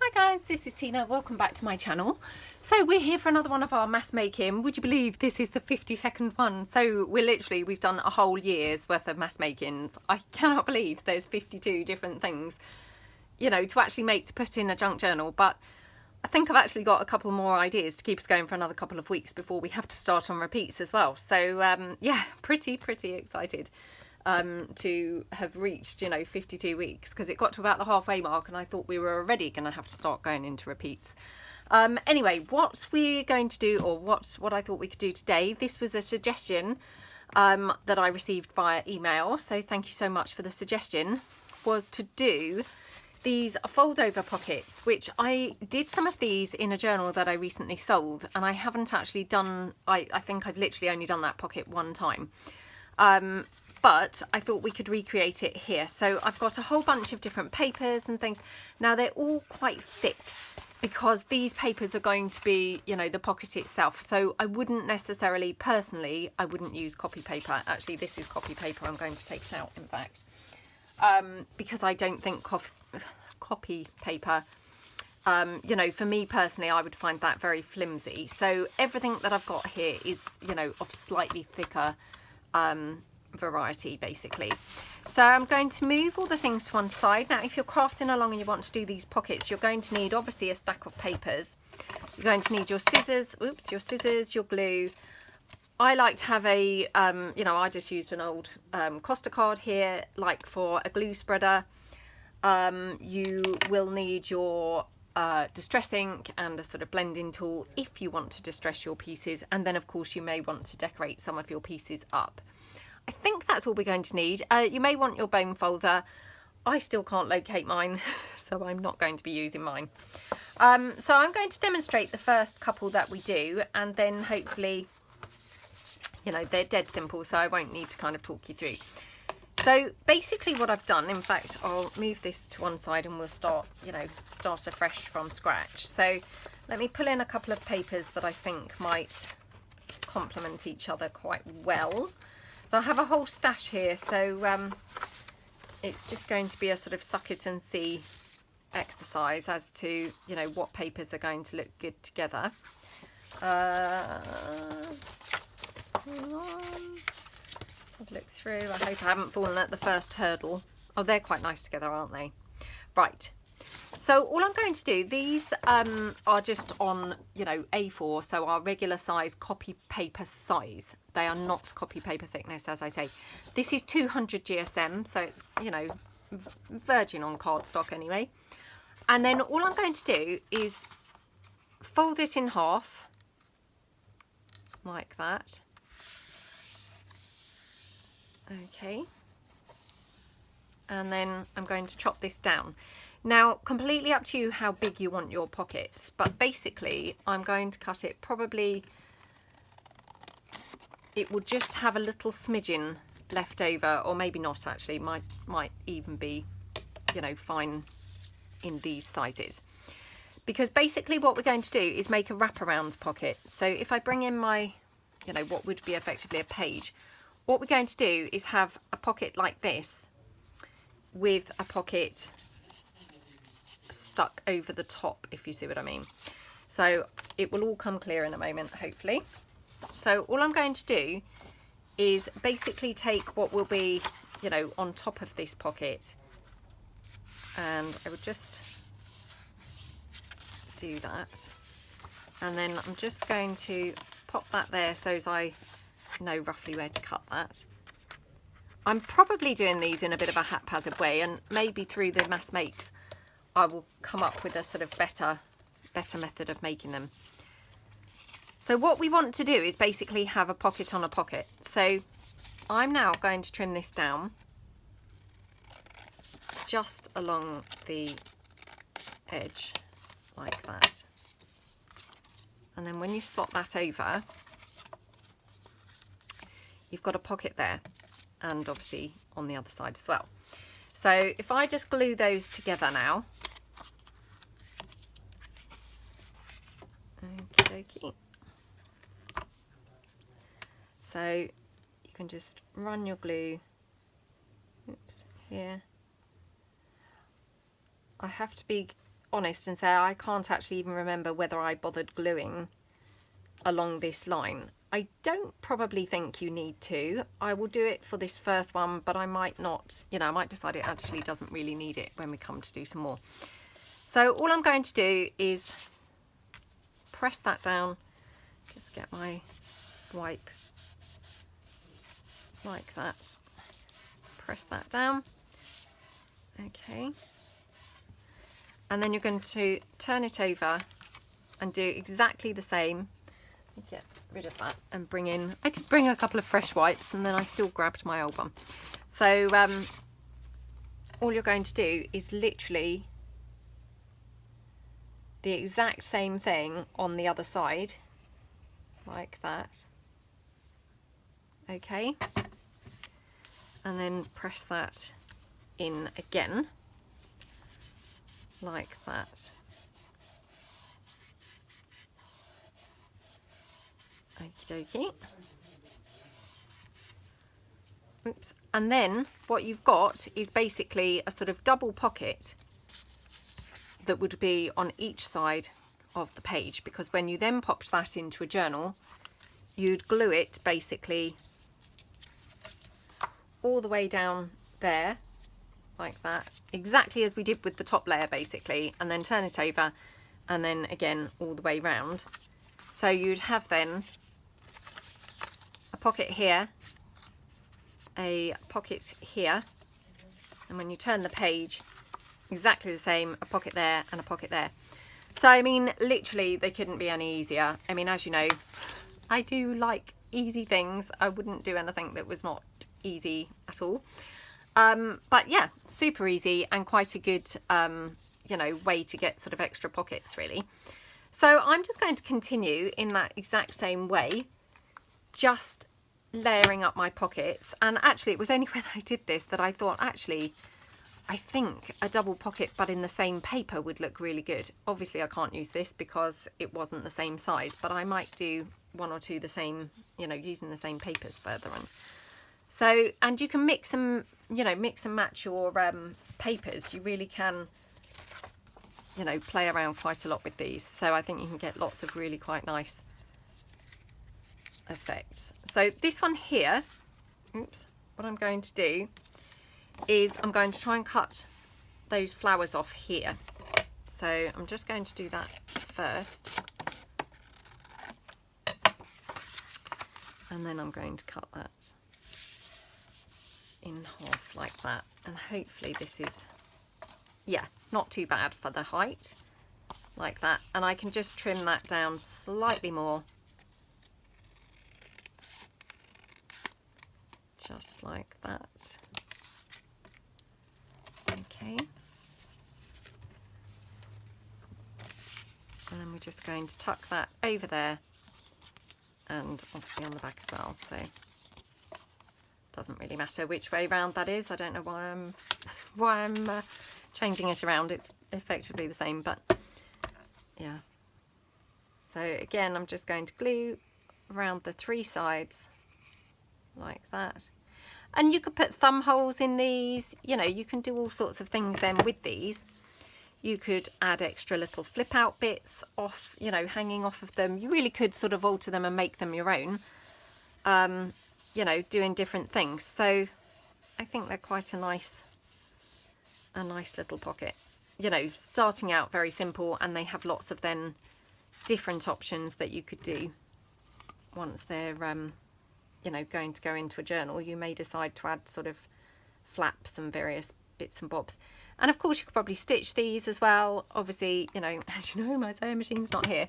Hi guys, this is Tina. Welcome back to my channel. So we're here for another one of our mass making. Would you believe this is the 52nd one? So we've done a whole year's worth of mass makings. I cannot believe there's 52 different things, you know, to actually make to put in a junk journal. But I think I've actually got a couple more ideas to keep us going for another couple of weeks before we have to start on repeats as well. So yeah, pretty excited to have reached, you know, 52 weeks, because it got to about the halfway mark and I thought we were already going to have to start going into repeats. Anyway, what we're going to do, or what I thought we could do today, this was a suggestion that I received via email, so thank you so much for the suggestion, was to do these fold over pockets, which I did some of these in a journal that I recently sold, and I haven't actually done, I think I've literally only done that pocket one time. But I thought we could recreate it here. So I've got a whole bunch of different papers and things. Now they're all quite thick because these papers are going to be, you know, the pocket itself. So I wouldn't necessarily, personally, I wouldn't use copy paper. Actually, this is copy paper. I'm going to take it out, in fact, because I don't think copy paper, you know, for me personally, I would find that very flimsy. So everything that I've got here is, you know, of slightly thicker variety, basically. So I'm going to move all the things to one side. Now if you're crafting along and you want to do these pockets, you're going to need obviously a stack of papers. You're going to need your scissors, your glue. I like to have a you know, I just used an old Costa card here, like for a glue spreader. You will need your distress ink and a sort of blending tool if you want to distress your pieces, and then of course you may want to decorate some of your pieces up. I think that's all we're going to need. You may want your bone folder. I still can't locate mine, so I'm not going to be using mine. So I'm going to demonstrate the first couple that we do, and then hopefully, you know, they're dead simple, so I won't need to kind of talk you through. So basically what I've done, in fact, I'll move this to one side and we'll start, you know, start afresh from scratch. So let me pull in a couple of papers that I think might complement each other quite well. So I have a whole stash here, so it's just going to be a sort of suck it and see exercise as to, you know, what papers are going to look good together. Have a look through. I hope I haven't fallen at the first hurdle. Oh, they're quite nice together, aren't they? Right. So all I'm going to do, these are just on, you know, A4, so our regular size copy paper size. They are not copy paper thickness, as I say. This is 200 GSM, so it's, you know, virgin on cardstock anyway. And then all I'm going to do is fold it in half, like that. Okay. And then I'm going to chop this down. Now, completely up to you how big you want your pockets, but basically I'm going to cut it probably, it will just have a little smidgen left over, or maybe not actually, might even be, you know, fine in these sizes. Because basically what we're going to do is make a wraparound pocket. So if I bring in my, you know, what would be effectively a page, what we're going to do is have a pocket like this with a pocket stuck over the top, if you see what I mean. So it will all come clear in a moment, hopefully. So all I'm going to do is basically take what will be, you know, on top of this pocket, and I would just do that, and then I'm just going to pop that there so as I know roughly where to cut that. I'm probably doing these in a bit of a haphazard way, and maybe through the mass makes I will come up with a sort of better method of making them. So what we want to do is basically have a pocket on a pocket. So I'm now going to trim this down just along the edge like that. And then when you slot that over, you've got a pocket there, and obviously on the other side as well. So if I just glue those together now, okey-dokey. So you can just run your glue, oops, here. I have to be honest and say I can't actually even remember whether I bothered gluing along this line. I don't probably think you need to. I will do it for this first one, but I might not, you know, I might decide it actually doesn't really need it when we come to do some more. So all I'm going to do is press that down, just get my wipe like that, press that down, okay, and then you're going to turn it over and do exactly the same. Get rid of that and bring in, I did bring a couple of fresh wipes and then I still grabbed my old one. So all you're going to do is literally the exact same thing on the other side, like that, okay, and then press that in again like that. Okie dokie. Oops. And then what you've got is basically a sort of double pocket that would be on each side of the page, because when you then popped that into a journal, you'd glue it basically all the way down there like that, exactly as we did with the top layer basically, and then turn it over and then again all the way round. So you'd have then a pocket here, a pocket here, and when you turn the page, exactly the same, a pocket there and a pocket there. So I mean, literally they couldn't be any easier. I mean, as you know, I do like easy things. I wouldn't do anything that was not easy at all. But yeah, super easy and quite a good you know, way to get sort of extra pockets really. So I'm just going to continue in that exact same way, just layering up my pockets. And actually it was only when I did this that I thought, actually, I think a double pocket but in the same paper would look really good. Obviously I can't use this because it wasn't the same size, but I might do one or two the same, you know, using the same papers further on. So, and you can mix and, you know, mix and match your papers. You really can, you know, play around quite a lot with these. So I think you can get lots of really quite nice effects. So this one here, oops, what I'm going to do is I'm going to try and cut those flowers off here. So I'm just going to do that first. And then I'm going to cut that in half like that. And hopefully this is, yeah, not too bad for the height, like that. And I can just trim that down slightly more, just like that. Okay. And then we're just going to tuck that over there and obviously on the back as well. So doesn't really matter which way round that is. I don't know why I'm changing it around. It's effectively the same, but yeah. So again, I'm just going to glue around the three sides like that. And you could put thumb holes in these, you know, you can do all sorts of things then with these. You could add extra little flip out bits off, you know, hanging off of them. You really could sort of alter them and make them your own, you know, doing different things. So I think they're quite a nice little pocket, you know, starting out very simple, and they have lots of then different options that you could do once they're, you know, going to go into a journal. You may decide to add sort of flaps and various bits and bobs. And of course you could probably stitch these as well. Obviously, you know, as you know, my sewing machine's not here.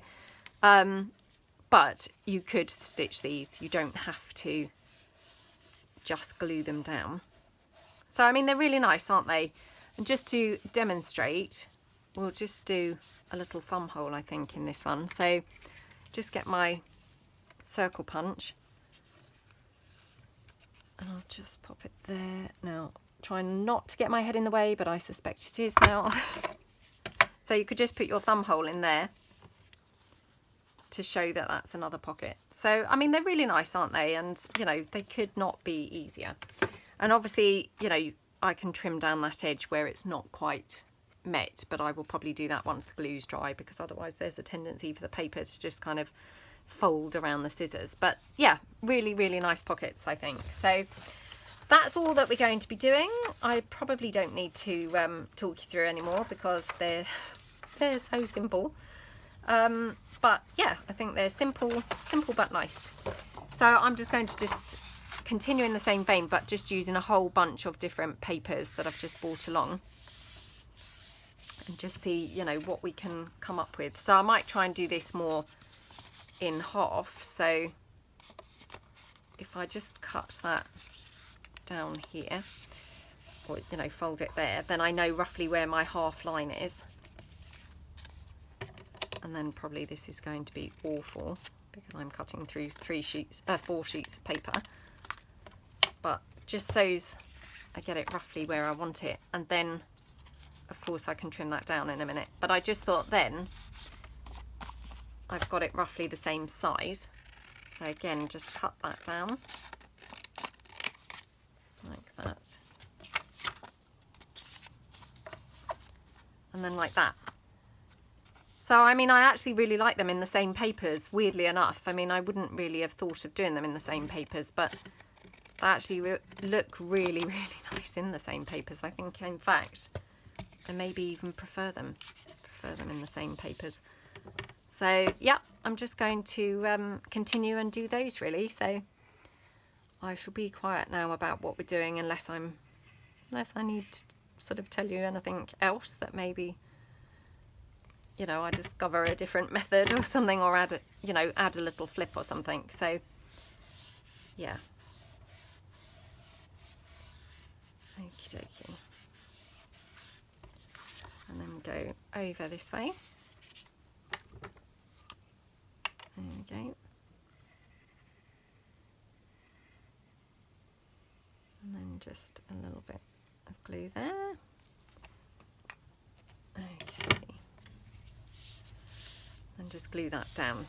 But you could stitch these. You don't have to just glue them down. So, I mean, they're really nice, aren't they? And just to demonstrate, we'll just do a little thumb hole, I think, in this one. So just get my circle punch. And I'll just pop it there. Now, trying not to get my head in the way, but I suspect it is now. So you could just put your thumb hole in there to show that that's another pocket. So, I mean, they're really nice, aren't they? And, you know, they could not be easier. And obviously, you know, I can trim down that edge where it's not quite met, but I will probably do that once the glue's dry, because otherwise there's a tendency for the paper to just kind of fold around the scissors. But yeah, really, really nice pockets, I think. So that's all that we're going to be doing. I probably don't need to talk you through anymore, because they're so simple. But yeah, I think they're simple but nice. So I'm just going to just continue in the same vein, but just using a whole bunch of different papers that I've just brought along, and just see, you know, what we can come up with. So I might try and do this more in half. So if I just cut that down here, or, you know, fold it there, then I know roughly where my half line is. And then probably this is going to be awful, because I'm cutting through 4 sheets of paper. But just so I get it roughly where I want it, and then of course I can trim that down in a minute. But I just thought then I've got it roughly the same size. So again, just cut that down like that, and then like that. So I mean, I actually really like them in the same papers, weirdly enough. I mean, I wouldn't really have thought of doing them in the same papers, but they actually look really, really nice in the same papers. I think, in fact, I maybe even prefer them in the same papers. So yeah, I'm just going to continue and do those, really. So I shall be quiet now about what we're doing, unless I need to sort of tell you anything else that maybe, you know, I discover a different method or something, or add a little flip or something. So yeah. Okie dokie. And then go over this way. There we go. And then just a little bit of glue there. Okay. And just glue that down.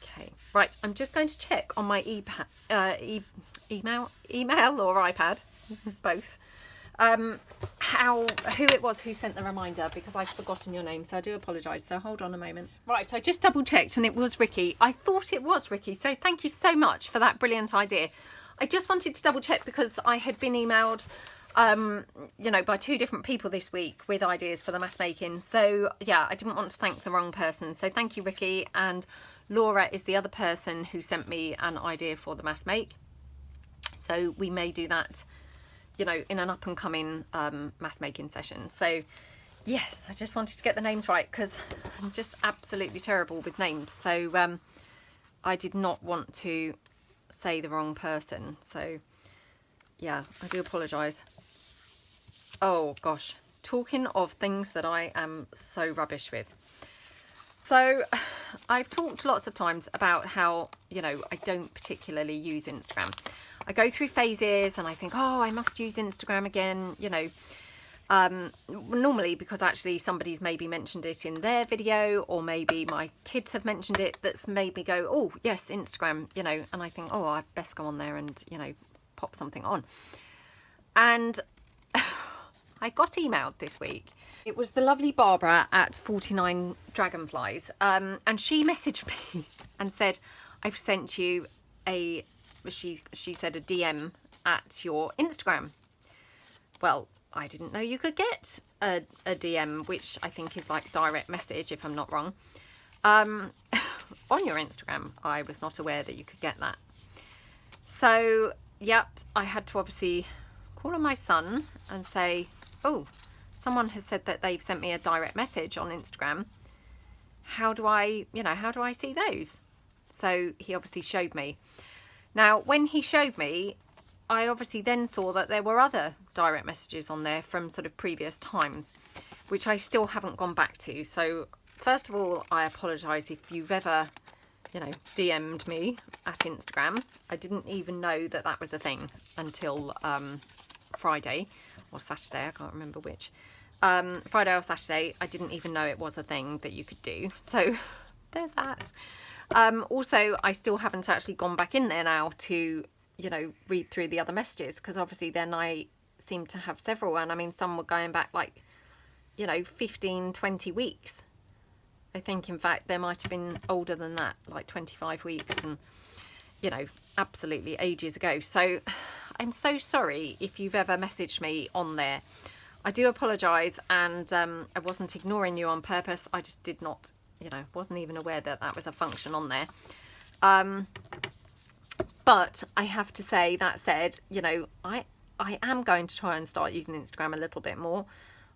Okay, right, I'm just going to check on my email or iPad, both, who it was who sent the reminder, because I've forgotten your name, so I do apologise. So hold on a moment. Right, I just double checked and it was Ricky. I thought it was Ricky, so thank you so much for that brilliant idea. I just wanted to double check, because I had been emailed you know, by 2 different people this week with ideas for the mass making. So yeah, I didn't want to thank the wrong person. So thank you, Ricky. And Laura is the other person who sent me an idea for the mass make. So we may do that, you know, in an up and coming mass making session. So yes, I just wanted to get the names right, because I'm just absolutely terrible with names. So I did not want to say the wrong person. So yeah, I do apologise. Oh gosh, talking of things that I am so rubbish with. So I've talked lots of times about how, you know, I don't particularly use Instagram. I go through phases and I think, oh, I must use Instagram again, you know, normally because actually somebody's maybe mentioned it in their video, or maybe my kids have mentioned it, that's made me go, oh yes, Instagram, you know, and I think, oh, I best go on there and, you know, pop something on. And I got emailed this week. It was the lovely Barbara at 49 Dragonflies, and she messaged me and said, I've sent you she said a DM at your Instagram. Well, I didn't know you could get a DM, which I think is like direct message, if I'm not wrong, on your Instagram. I was not aware that you could get that. So yep, I had to obviously call on my son and say, oh, someone has said that they've sent me a direct message on Instagram. How do I see those? So he obviously showed me. Now, when he showed me, I obviously then saw that there were other direct messages on there from sort of previous times, which I still haven't gone back to. So first of all, I apologise if you've ever, you know, DM'd me at Instagram. I didn't even know that that was a thing until Friday or Saturday, I can't remember which. Friday or Saturday, I didn't even know it was a thing that you could do. So there's that. Also, I still haven't actually gone back in there now to you know, read through the other messages, because obviously then I seem to have several, and I mean some were going back like, you know, 15, 20 weeks. I think in fact there might have been older than that, like 25 weeks, and you know, absolutely ages ago. So I'm so sorry if you've ever messaged me on there. I do apologise, and I wasn't ignoring you on purpose. I just did not, you know, wasn't even aware that that was a function on there. But I have to say, that said, you know, I am going to try and start using Instagram a little bit more.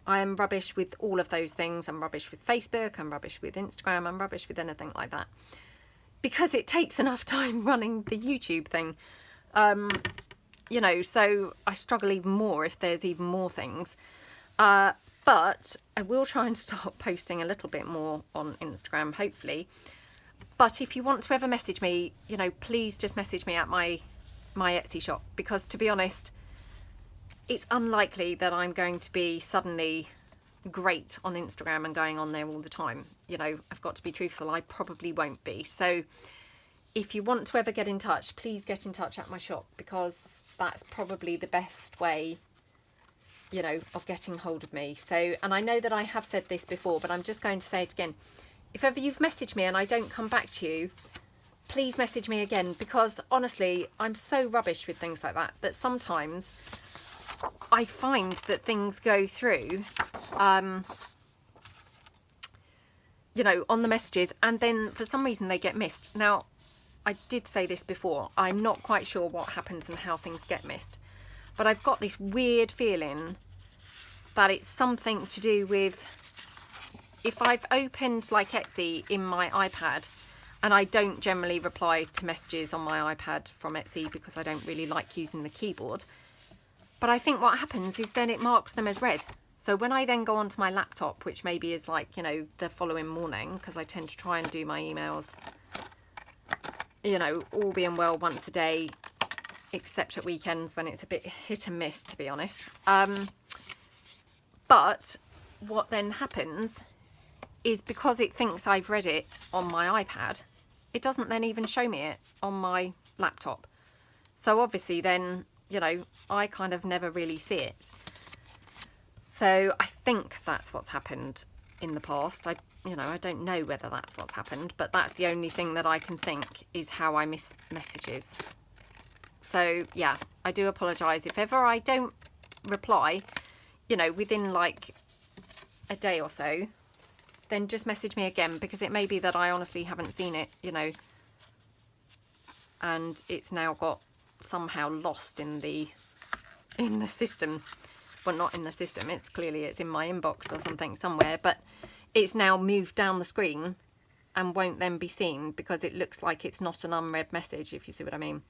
I am rubbish with all of those things. I'm rubbish with Facebook, I'm rubbish with Instagram, I'm rubbish with anything like that. Because it takes enough time running the YouTube thing. You know, so I struggle even more if there's even more things. But I will try and start posting a little bit more on Instagram, hopefully. But if you want to ever message me, you know, please just message me at my Etsy shop, because to be honest, it's unlikely that I'm going to be suddenly great on Instagram and going on there all the time. You know, I've got to be truthful, I probably won't be. So if you want to ever get in touch, please get in touch at my shop, because that's probably the best way, you know, of getting hold of me. So, and I know that I have said this before, but I'm just going to say it again. If ever you've messaged me and I don't come back to you, please message me again, because honestly, I'm so rubbish with things like that, that sometimes I find that things go through, you know, on the messages, and then for some reason they get missed. Now, I did say this before, I'm not quite sure what happens and how things get missed, but I've got this weird feeling that it's something to do with, if I've opened like Etsy in my iPad, and I don't generally reply to messages on my iPad from Etsy because I don't really like using the keyboard, but I think what happens is then it marks them as read. So when I then go onto my laptop, which maybe is like, you know, the following morning, because I tend to try and do my emails, you know, all being well once a day, except at weekends when it's a bit hit and miss, to be honest. But what then happens is, because it thinks I've read it on my iPad, it doesn't then even show me it on my laptop. So obviously then, you know, I kind of never really see it. So I think that's what's happened in the past. You know, I don't know whether that's what's happened, but that's the only thing that I can think is how I miss messages. So yeah, I do apologise if ever I don't reply, you know, within like a day or so, then just message me again, because it may be that I honestly haven't seen it, you know, and it's now got somehow lost in the system. Well, not in the system, it's in my inbox or something somewhere, but it's now moved down the screen and won't then be seen because it looks like it's not an unread message, if you see what I mean.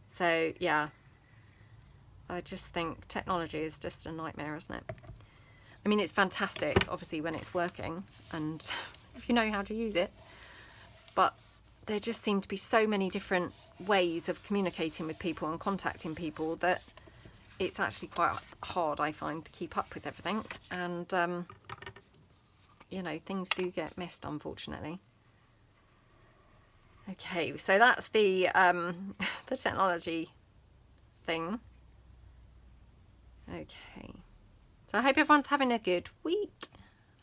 So yeah, I just think technology is just a nightmare, isn't it? I mean, it's fantastic, obviously, when it's working and if you know how to use it. But there just seem to be so many different ways of communicating with people and contacting people that it's actually quite hard, I find, to keep up with everything. And, you know, things do get missed, unfortunately. Okay, so that's the technology thing. Okay. So I hope everyone's having a good week.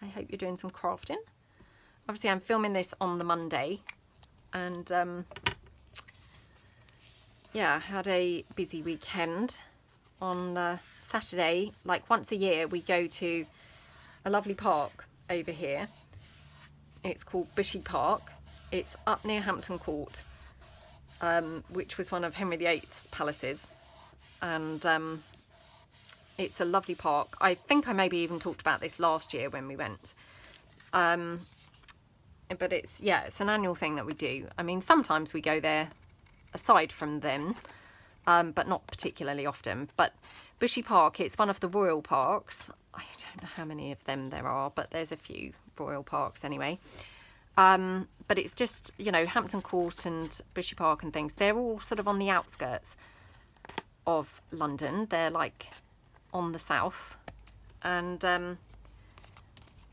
I hope you're doing some crafting. Obviously, I'm filming this on the Monday, and yeah, I had a busy weekend. On Saturday, like once a year, we go to a lovely park over here. It's called Bushy Park. It's up near Hampton Court, which was one of Henry VIII's palaces, and it's a lovely park. I think I maybe even talked about this last year when we went. But it's an annual thing that we do. I mean, sometimes we go there aside from them, but not particularly often. But Bushy Park, it's one of the royal parks. I don't know how many of them there are, but there's a few royal parks anyway. But it's just, you know, Hampton Court and Bushy Park and things, they're all sort of on the outskirts of London. They're like on the south, and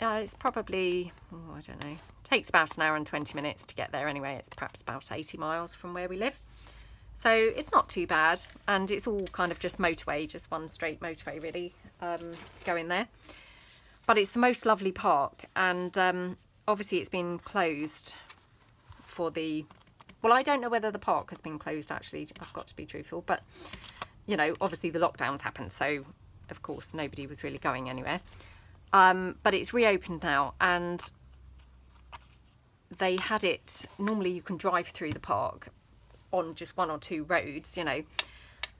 it's probably, I don't know, takes about an hour and 20 minutes to get there anyway. It's perhaps about 80 miles from where we live. So it's not too bad, and it's all kind of just motorway, just one straight motorway really, going there. But it's the most lovely park, and obviously it's been closed for the, well, I don't know whether the park has been closed actually, I've got to be truthful, but you know, obviously the lockdowns happened, so of course nobody was really going anywhere. But it's reopened now, and they had it, normally you can drive through the park on just one or two roads, you know,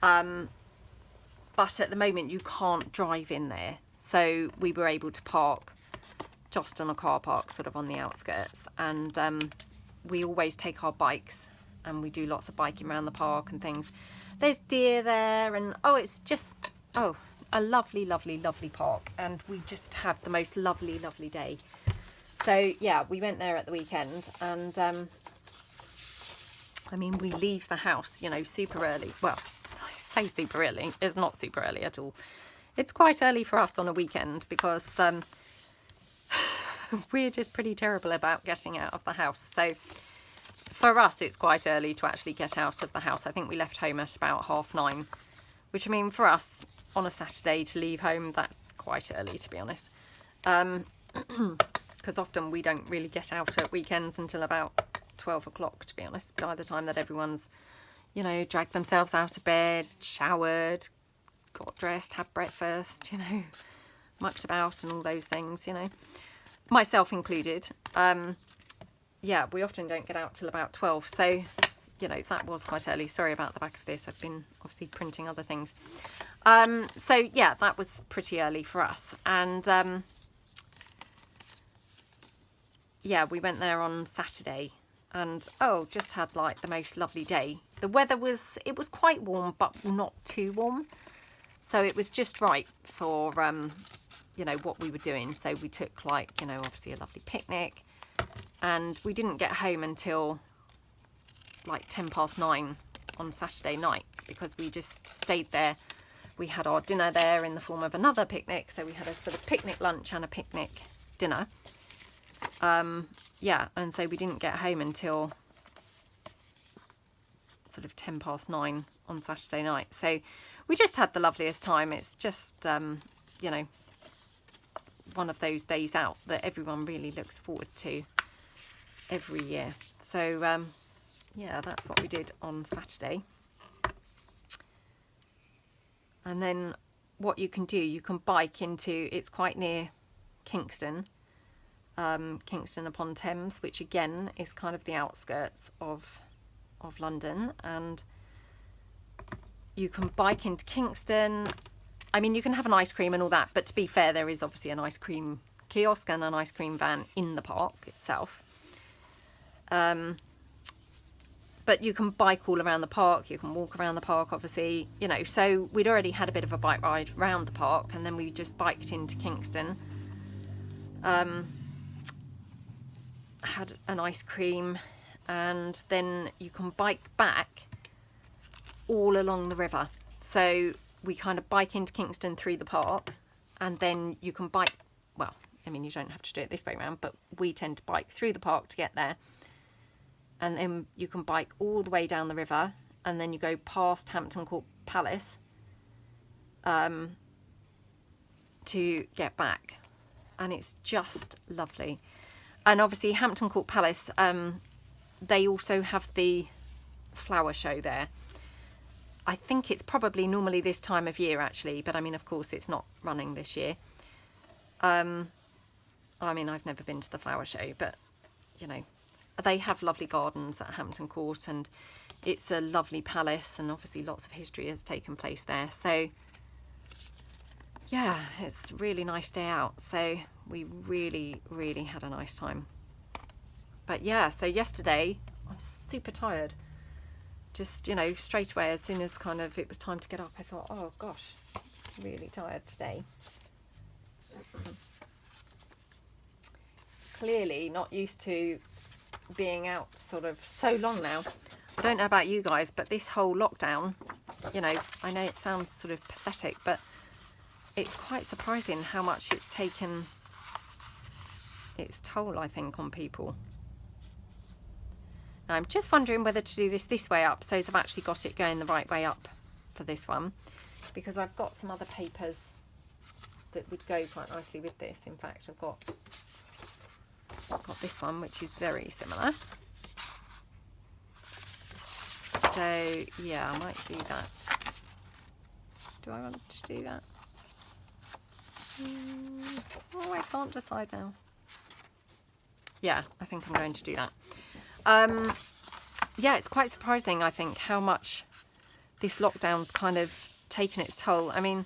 but at the moment you can't drive in there. So we were able to park just on a car park sort of on the outskirts, and we always take our bikes and we do lots of biking around the park and things. There's deer there, and oh, it's just, oh, a lovely, lovely, lovely park, and we just have the most lovely, lovely day. So yeah, we went there at the weekend, and I mean, we leave the house, you know, super early. Well, I say super early, it's not super early at all. It's quite early for us on a weekend, because we're just pretty terrible about getting out of the house. So for us, it's quite early to actually get out of the house. I think we left home at about 9:30, which, I mean, for us on a Saturday to leave home, that's quite early, to be honest. Because often we don't really get out at weekends until about 12 o'clock, to be honest, by the time that everyone's, you know, dragged themselves out of bed, showered, got dressed, had breakfast, you know, mucked about and all those things, you know, myself included. Yeah, we often don't get out till about 12, so, you know, that was quite early. Sorry about the back of this, I've been obviously printing other things. So yeah, that was pretty early for us, and yeah, we went there on Saturday, and oh, just had like the most lovely day. The weather was, it was quite warm, but not too warm. So it was just right for, you know, what we were doing. So we took, like, you know, obviously a lovely picnic, and we didn't get home until like 9:10 on Saturday night, because we just stayed there. We had our dinner there in the form of another picnic. So we had a sort of picnic lunch and a picnic dinner. Yeah, and so we didn't get home until sort of 9:10 on Saturday night. So we just had the loveliest time. It's just, you know, one of those days out that everyone really looks forward to every year. So yeah, that's what we did on Saturday. And then what you can do, you can bike into, it's quite near Kingston, Kingston upon Thames, which again is kind of the outskirts of London, and you can bike into Kingston. I mean, you can have an ice cream and all that, but to be fair, there is obviously an ice cream kiosk and an ice cream van in the park itself. But you can bike all around the park, you can walk around the park, obviously, you know. So we'd already had a bit of a bike ride around the park, and then we just biked into Kingston, had an ice cream, and then you can bike back all along the river. So we kind of bike into Kingston through the park, and then you can bike, well, I mean, you don't have to do it this way around, but we tend to bike through the park to get there. And then you can bike all the way down the river, and then you go past Hampton Court Palace to get back. And it's just lovely. And obviously Hampton Court Palace, they also have the flower show there. I think it's probably normally this time of year actually, but I mean, of course it's not running this year. I mean, I've never been to the flower show, but you know, they have lovely gardens at Hampton Court, and it's a lovely palace, and obviously lots of history has taken place there. So yeah, it's a really nice day out. So we really, really had a nice time. But yeah, so yesterday I was super tired. Just, you know, straight away, as soon as kind of it was time to get up, I thought, oh gosh, really tired today. Clearly not used to being out sort of so long now. I don't know about you guys, but this whole lockdown, you know, I know it sounds sort of pathetic, but it's quite surprising how much it's taken its toll, I think, on people. Now, I'm just wondering whether to do this way up, so I've actually got it going the right way up for this one, because I've got some other papers that would go quite nicely with this. In fact, I've got this one, which is very similar. So yeah, I might do that. Do I want to do that? Oh, I can't decide now. Yeah, I think I'm going to do that. Yeah, it's quite surprising, I think, how much this lockdown's kind of taken its toll. I mean,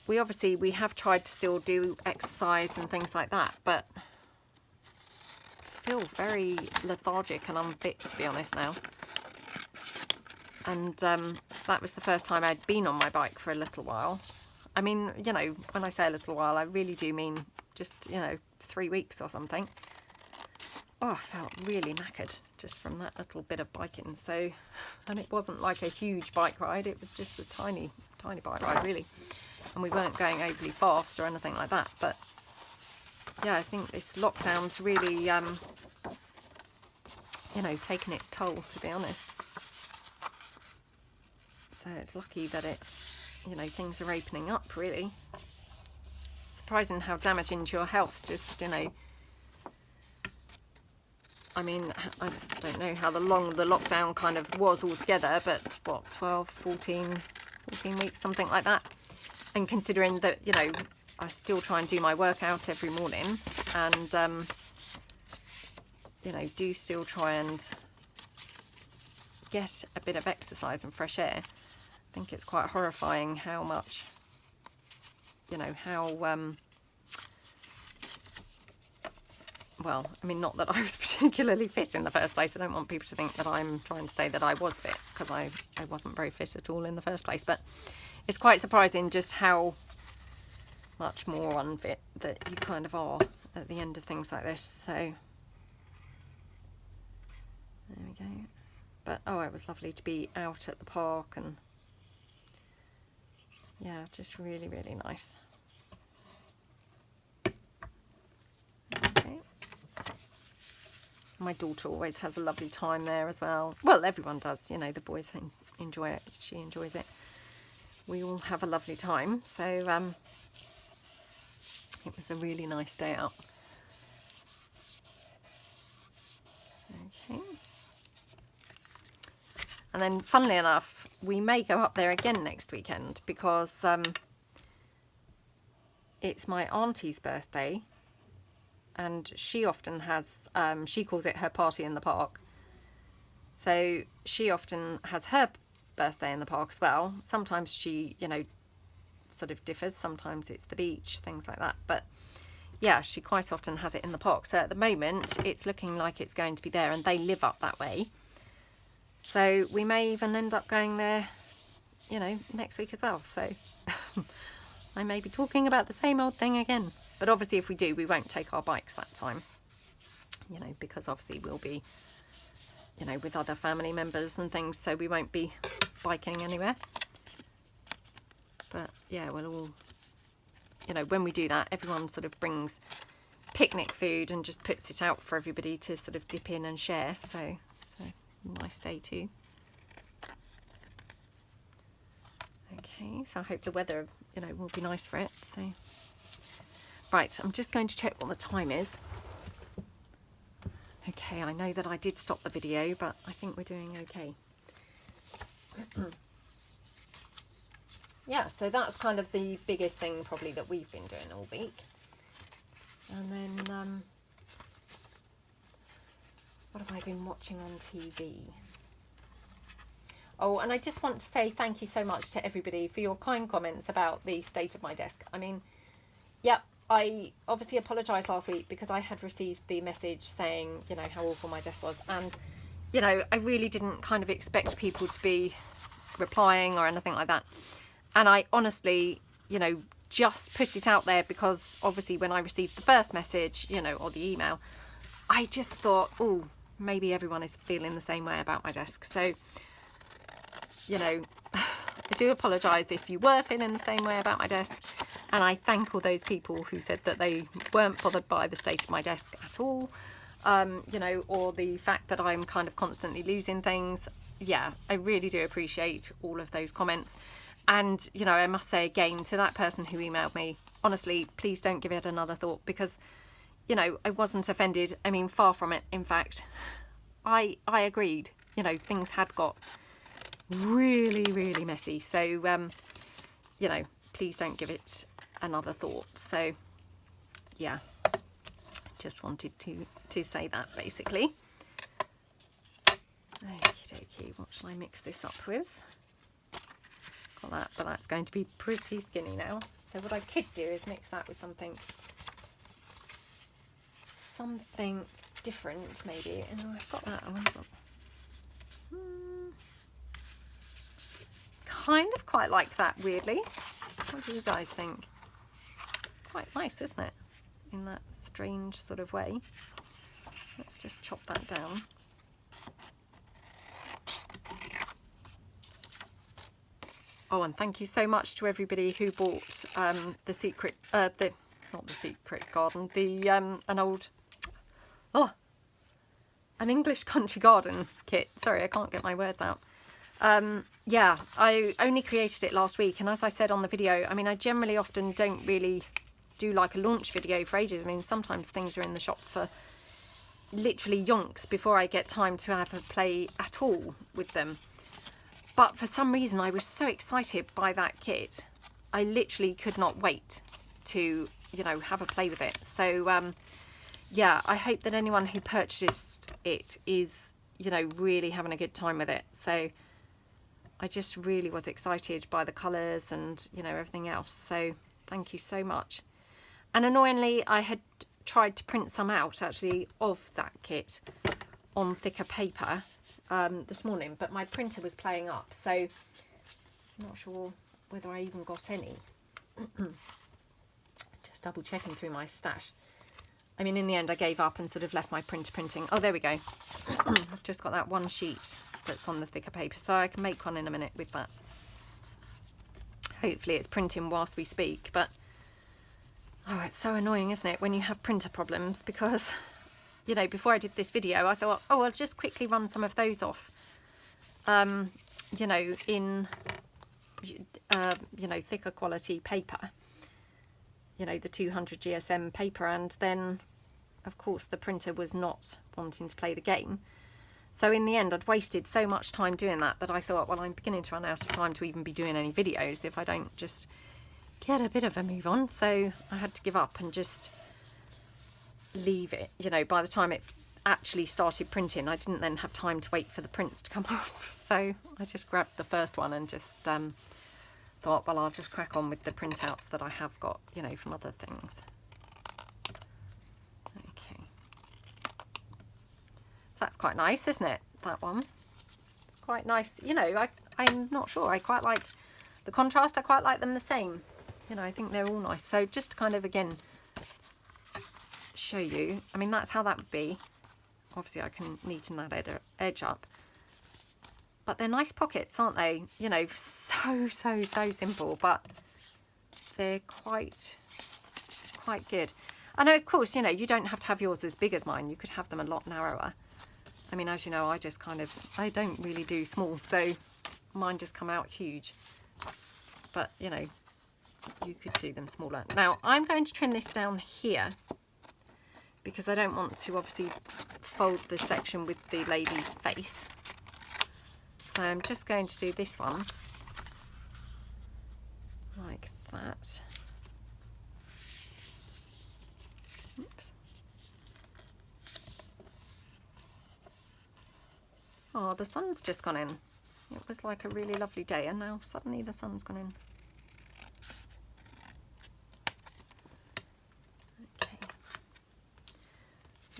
we have tried to still do exercise and things like that, but I feel very lethargic and unfit, to be honest, now. And that was the first time I'd been on my bike for a little while. I mean, you know, when I say a little while, I really do mean just, you know, 3 weeks or something. Oh, I felt really knackered just from that little bit of biking. So, and it wasn't like a huge bike ride. It was just a tiny, tiny bike ride, really. And we weren't going overly fast or anything like that. But yeah, I think this lockdown's really, you know, taken its toll, to be honest. So it's lucky that it's, you know, things are opening up, really. Surprising how damaging to your health, just, you know. I mean, I don't know how long the lockdown kind of was altogether, but what, 12, 14 weeks, something like that. And considering that, you know, I still try and do my workouts every morning and, you know, do still try and get a bit of exercise and fresh air. I think it's quite horrifying how much, you know, how, well, I mean, not that I was particularly fit in the first place. I don't want people to think that I'm trying to say that I was fit, because I wasn't very fit at all in the first place. But it's quite surprising just how much more unfit that you kind of are at the end of things like this. So there we go. But oh, it was lovely to be out at the park, and yeah, just really, really nice. Okay. My daughter always has a lovely time there as well. Well, everyone does, you know, the boys enjoy it. She enjoys it. We all have a lovely time. So it was a really nice day out. Okay. And then, funnily enough, we may go up there again next weekend, because it's my auntie's birthday. And she often has, she calls it her party in the park. So she often has her birthday in the park as well. Sometimes she, you know, sort of differs. Sometimes it's the beach, things like that. But yeah, she quite often has it in the park. So at the moment, it's looking like it's going to be there, and they live up that way. So we may even end up going there, you know, next week as well. So I may be talking about the same old thing again. But obviously, if we do, we won't take our bikes that time, you know, because obviously we'll be, you know, with other family members and things, so we won't be biking anywhere. But yeah, we'll all, you know, when we do that, everyone sort of brings picnic food and just puts it out for everybody to sort of dip in and share. So it's a nice day too. Okay, so I hope the weather, you know, will be nice for it. So. Right, I'm just going to check what the time is. Okay, I know that I did stop the video, but I think we're doing okay. Yeah, so that's kind of the biggest thing probably that we've been doing all week. And then, what have I been watching on TV? Oh, and I just want to say thank you so much to everybody for your kind comments about the state of my desk. I mean, yep. I obviously apologised last week because I had received the message saying, you know, how awful my desk was. And, you know, I really didn't kind of expect people to be replying or anything like that. And I honestly, you know, just put it out there because obviously when I received the first message, you know, or the email, I just thought, oh, maybe everyone is feeling the same way about my desk. So, you know, I do apologise if you were feeling the same way about my desk. And I thank all those people who said that they weren't bothered by the state of my desk at all. you know, or the fact that I'm kind of constantly losing things. Yeah, I really do appreciate all of those comments. And, you know, I must say again to that person who emailed me, honestly, please don't give it another thought, because, you know, I wasn't offended. I mean, far from it. In fact, I agreed, you know, things had got really, really messy. So, you know, please don't give it another thought. So, yeah, just wanted to say that basically. Okie dokie, what shall I mix this up with? Got that, but that's going to be pretty skinny now. So what I could do is mix that with something different maybe. And I've got that. Kind of quite like that, weirdly. What do you guys think? Quite nice, isn't it? In that strange sort of way. Let's just chop that down. Oh, and thank you so much to everybody who bought the secret, not the secret garden, the an English country garden kit. Sorry, I can't get my words out. Yeah, I only created it last week, and as I said on the video, I mean, I generally often don't really do like a launch video for ages. I mean, sometimes things are in the shop for literally yonks before I get time to have a play at all with them. But for some reason, I was so excited by that kit, I literally could not wait to, you know, have a play with it. So, yeah, I hope that anyone who purchased it is, you know, really having a good time with it. So I just really was excited by the colours and, you know, everything else. So thank you so much. And annoyingly, I had tried to print some out, actually, of that kit on thicker paper this morning, but my printer was playing up, so I'm not sure whether I even got any. Just double checking through my stash. I mean, in the end I gave up and sort of left my printer printing. Oh, there we go. I've just got that one sheet that's on the thicker paper, so I can make one in a minute with that. Hopefully it's printing whilst we speak, but oh, it's so annoying, isn't it, when you have printer problems, because, you know, before I did this video, I thought, oh, I'll just quickly run some of those off, you know, in, you know, thicker quality paper, you know, the 200 GSM paper. And then, of course, the printer was not wanting to play the game. So in the end, I'd wasted so much time doing that I thought, well, I'm beginning to run out of time to even be doing any videos if I don't just get a bit of a move on. So I had to give up and just leave it. You know, by the time it actually started printing, I didn't then have time to wait for the prints to come off. So I just grabbed the first one and just thought, well, I'll just crack on with the printouts that I have got, you know, from other things. Okay. So that's quite nice, isn't it? That one. It's quite nice. You know, I'm not sure. I quite like the contrast. I quite like them the same. You know, I think they're all nice. So just to kind of, again, show you, I mean, that's how that would be. Obviously I can neaten that edge up, but they're nice pockets, aren't they? You know, so simple, but they're quite good. I know, of course, you know, you don't have to have yours as big as mine. You could have them a lot narrower. I mean, as you know, I just kind of, I don't really do small, so mine just come out huge. But, you know, you could do them smaller. Now, I'm going to trim this down here because I don't want to obviously fold the section with the lady's face. So I'm just going to do this one like that. Oops. Oh, the sun's just gone in. It was like a really lovely day, and now suddenly the sun's gone in. Okay.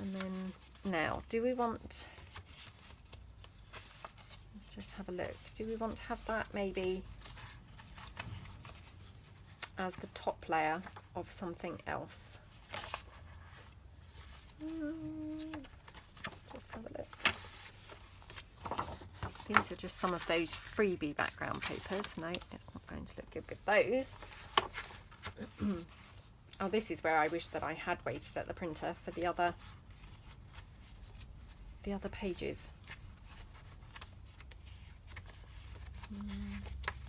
And then now, do we want, let's just have a look. Do we want to have that maybe as the top layer of something else? Let's just have a look. These are just some of those Freebie background papers. No, it's not going to look good with those. Oh, this is where I wish that I had waited at the printer for the other the other pages.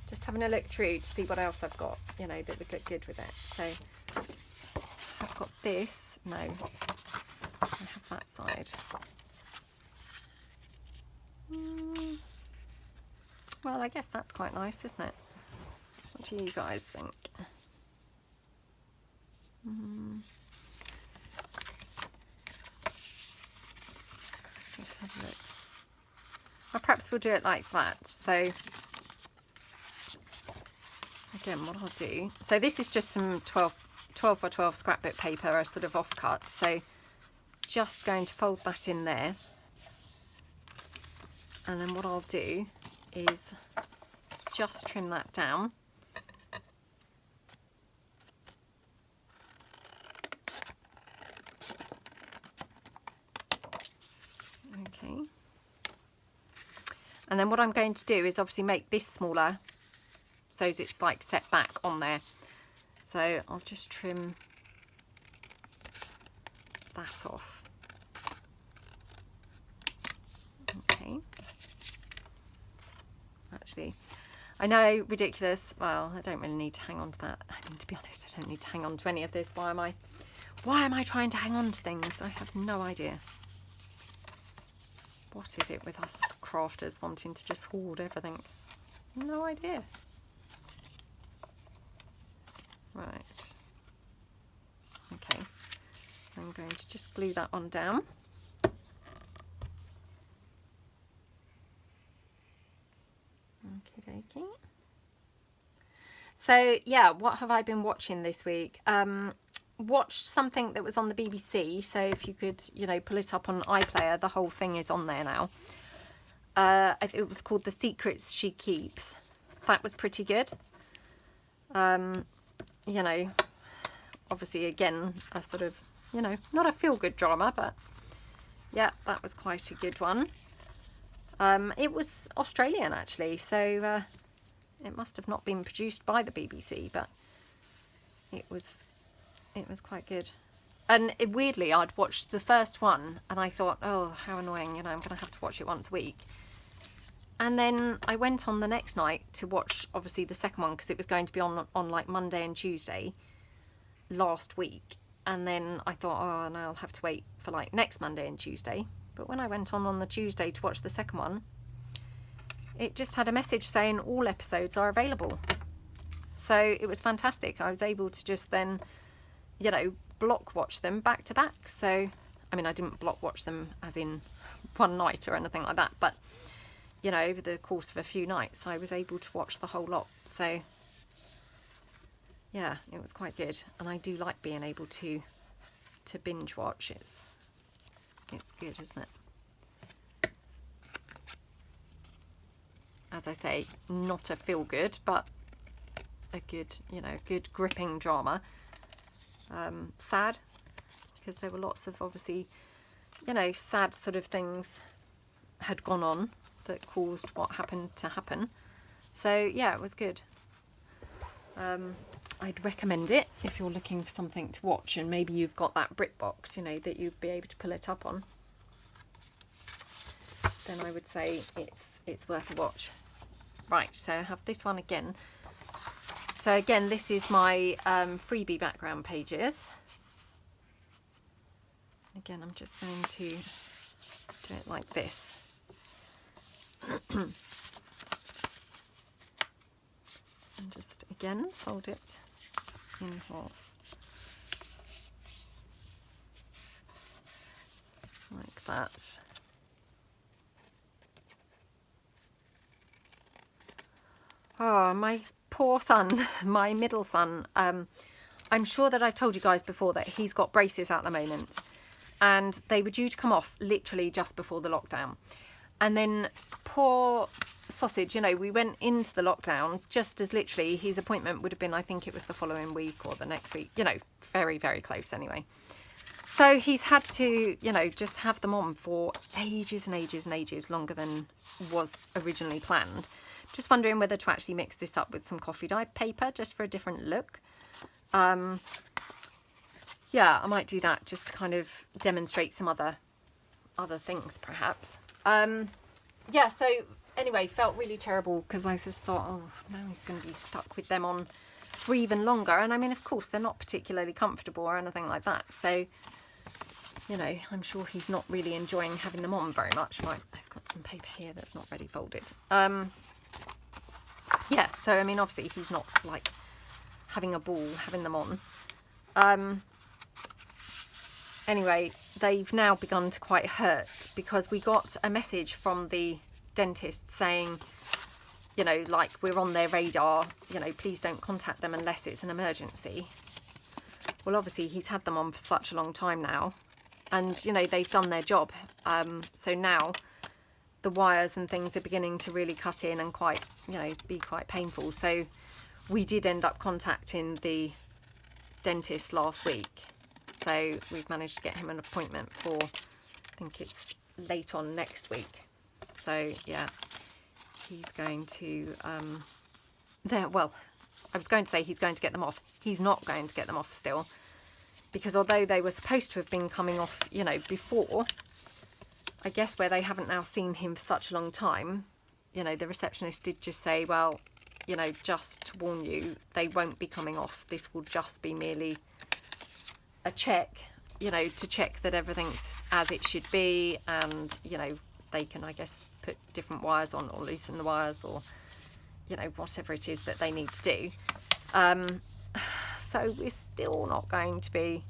Just having a look through to see what else I've got, you know, that would look good with it. So I've got this. No, I have that side. Well, I guess that's quite nice, isn't it? What do you guys think? Let's have a look. Or perhaps we'll do it like that. So again, what I'll do, so this is just some 12 by 12 scrapbook paper, a sort of offcut. So just going to fold that in there. And then what I'll do is just trim that down. Okay. And then what I'm going to do is obviously make this smaller so it's like set back on there. So I'll just trim that off. Okay. Actually, I know, ridiculous. Well, I don't really need to hang on to that. I mean, to be honest, I don't need to hang on to any of this. Why am I trying to hang on to things? I have no idea. What is it with us crafters wanting to just hoard everything? No idea. Right. Okay. I'm going to just glue that on down. Okie dokie. So yeah, what have I been watching this week? Watched something that was on the BBC. So if you could, you know, pull it up on iPlayer, the whole thing is on there now. It was called The Secrets She Keeps. That was pretty good. You know, obviously again, a sort of, you know, not a feel-good drama, but yeah, that was quite a good one. It was Australian actually, so it must have not been produced by the BBC, but it was quite good. And weirdly, I'd watched the first one and I thought, oh, how annoying, you know, I'm going to have to watch it once a week. And then I went on the next night to watch, obviously, the second one because it was going to be on like Monday and Tuesday last week. And then I thought, oh, no, I'll have to wait for like next Monday and Tuesday. But when I went on the Tuesday to watch the second one, it just had a message saying all episodes are available. So it was fantastic. I was able to just then, you know, block watch them back to back. So, I mean, I didn't block watch them as in one night or anything like that, but, you know, over the course of a few nights, I was able to watch the whole lot. So, yeah, it was quite good. And I do like being able to binge watch. It's good, isn't it? As I say, not a feel good, but a good, you know, good gripping drama. Sad, because there were lots of, obviously, you know, sad sort of things had gone on that caused what happened to happen. So yeah, it was good. I'd recommend it if you're looking for something to watch and maybe you've got that BritBox, you know, that you'd be able to pull it up on. Then I would say it's worth a watch. Right, so I have this one again. So again, this is my freebie background pages. Again, I'm just going to do it like this. And just again fold it in half. Like that. Oh, my poor son, my middle son. I'm sure that I've told you guys before that he's got braces at the moment. And they were due to come off literally just before the lockdown. And then poor sausage, you know, we went into the lockdown just as literally his appointment would have been, I think it was the following week or the next week, you know, very, very close anyway. So he's had to, you know, just have them on for ages and ages and ages longer than was originally planned. Just wondering whether to actually mix this up with some coffee dye paper just for a different look. Yeah, I might do that just to kind of demonstrate some other other things perhaps. Yeah, so anyway, felt really terrible because I just thought, oh, now he's going to be stuck with them on for even longer. And I mean, of course, they're not particularly comfortable or anything like that. So, you know, I'm sure he's not really enjoying having them on very much. Right, I've got some paper here that's not ready folded. Yeah, so I mean, obviously he's not like having a ball having them on. Anyway, they've now begun to quite hurt because we got a message from the dentist saying, you know, like, we're on their radar, you know, please don't contact them unless it's an emergency. Well, obviously he's had them on for such a long time now, and, you know, they've done their job. So now the wires and things are beginning to really cut in and quite, you know, be quite painful. So we did end up contacting the dentist last week. So we've managed to get him an appointment for, I think it's late on next week. So yeah, he's going to, well, I was going to say he's going to get them off. He's not going to get them off still, because although they were supposed to have been coming off, you know, before, I guess where they haven't now seen him for such a long time, you know, the receptionist did just say, well, you know, just to warn you, they won't be coming off. This will just be merely a check, you know, to check that everything's as it should be, and, you know, they can, I guess, put different wires on or loosen the wires, or, you know, whatever it is that they need to do. So we're still not going to be,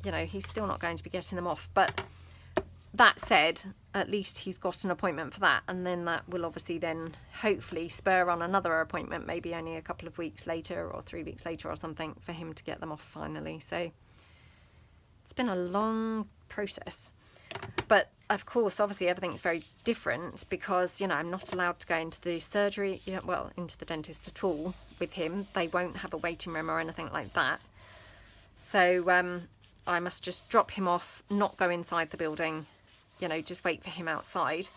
you know, he's still not going to be getting them off. But that said, at least he's got an appointment for that, and then that will obviously then hopefully spur on another appointment, maybe only a couple of weeks later or 3 weeks later or something, for him to get them off finally. So it's been a long process. But of course, obviously everything's very different because, you know, I'm not allowed to go into the surgery, well, into the dentist at all with him. They won't have a waiting room or anything like that. So I must just drop him off, not go inside the building, you know, just wait for him outside.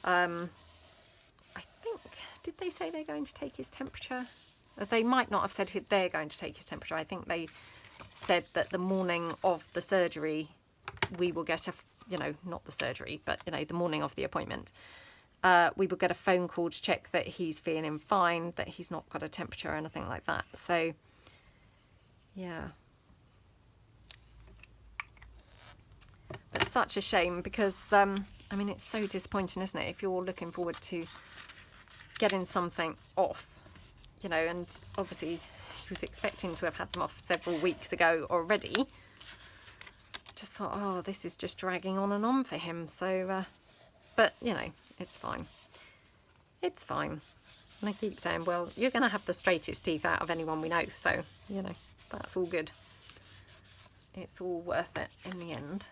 I think, did they say they're going to take his temperature? They might not have said they're going to take his temperature. I think they said that the morning of the surgery, we will get a, you know, not the surgery, but, you know, the morning of the appointment, we will get a phone call to check that he's feeling fine, that he's not got a temperature or anything like that. So, yeah. But such a shame because, I mean, it's so disappointing, isn't it? If you're looking forward to getting something off, you know, and obviously he was expecting to have had them off several weeks ago already. Just thought, oh, this is just dragging on and on for him. So, but, you know, it's fine. It's fine. And I keep saying, well, you're going to have the straightest teeth out of anyone we know. So, you know, that's all good. It's all worth it in the end.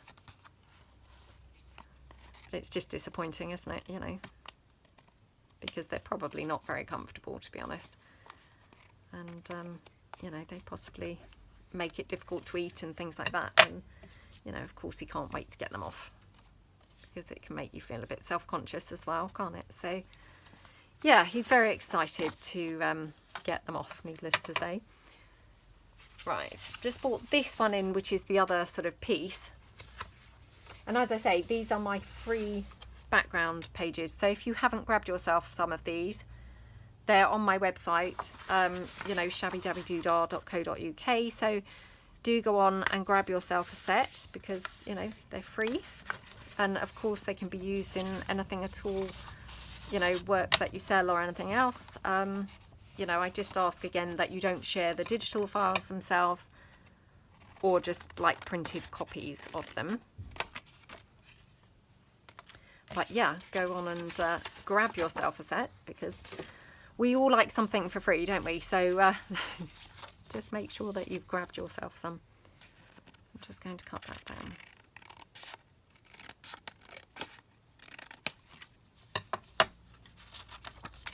But it's just disappointing, isn't it, you know, because they're probably not very comfortable, to be honest. And, you know, they possibly make it difficult to eat and things like that. And, you know, of course, he can't wait to get them off because it can make you feel a bit self-conscious as well, can't it? So, yeah, he's very excited to get them off, needless to say. Right, just bought this one in, which is the other sort of piece. And as I say, these are my free background pages. So if you haven't grabbed yourself some of these, they're on my website, you know, shabbydabbydoodah.co.uk. So do go on and grab yourself a set because, you know, they're free. And of course they can be used in anything at all, you know, work that you sell or anything else. You know, I just ask again that you don't share the digital files themselves or just like printed copies of them. But yeah, go on and grab yourself a set because we all like something for free, don't we? So just make sure that you've grabbed yourself some. I'm just going to cut that down.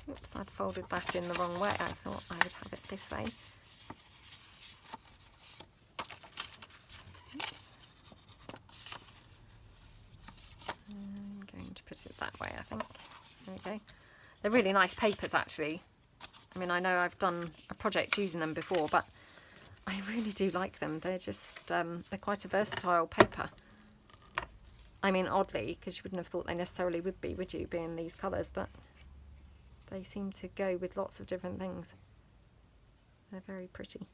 Oops, I'd folded that in the wrong way. I thought I would have it this way. I'm going to put it that way, I think. There we go. They're really nice papers, actually. I mean, I know I've done a project using them before, but I really do like them. They're just, they're quite a versatile paper. I mean, oddly, because you wouldn't have thought they necessarily would be, would you, being these colours, but they seem to go with lots of different things. They're very pretty.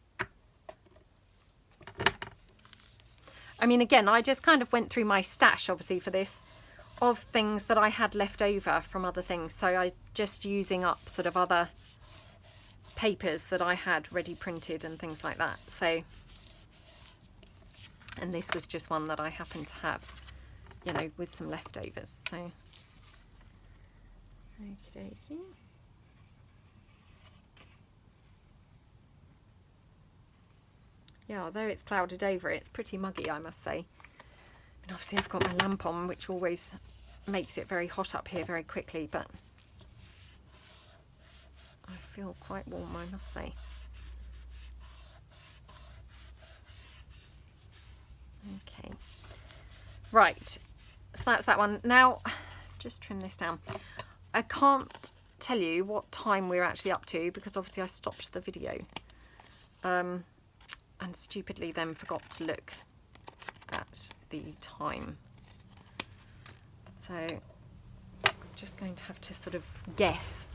I mean, again, I just kind of went through my stash, obviously, for this, of things that I had left over from other things. So I just using up sort of other papers that I had ready printed and things like that. So, and this was just one that I happened to have, you know, with some leftovers. So, okie dokie. Yeah, although it's clouded over, it's pretty muggy, I must say. And obviously I've got my lamp on, which always makes it very hot up here very quickly, but I feel quite warm, I must say. Okay. Right, so that's that one. Now, just trim this down. I can't tell you what time we're actually up to, because obviously I stopped the video. And stupidly then forgot to look at the time. So I'm just going to have to sort of guess.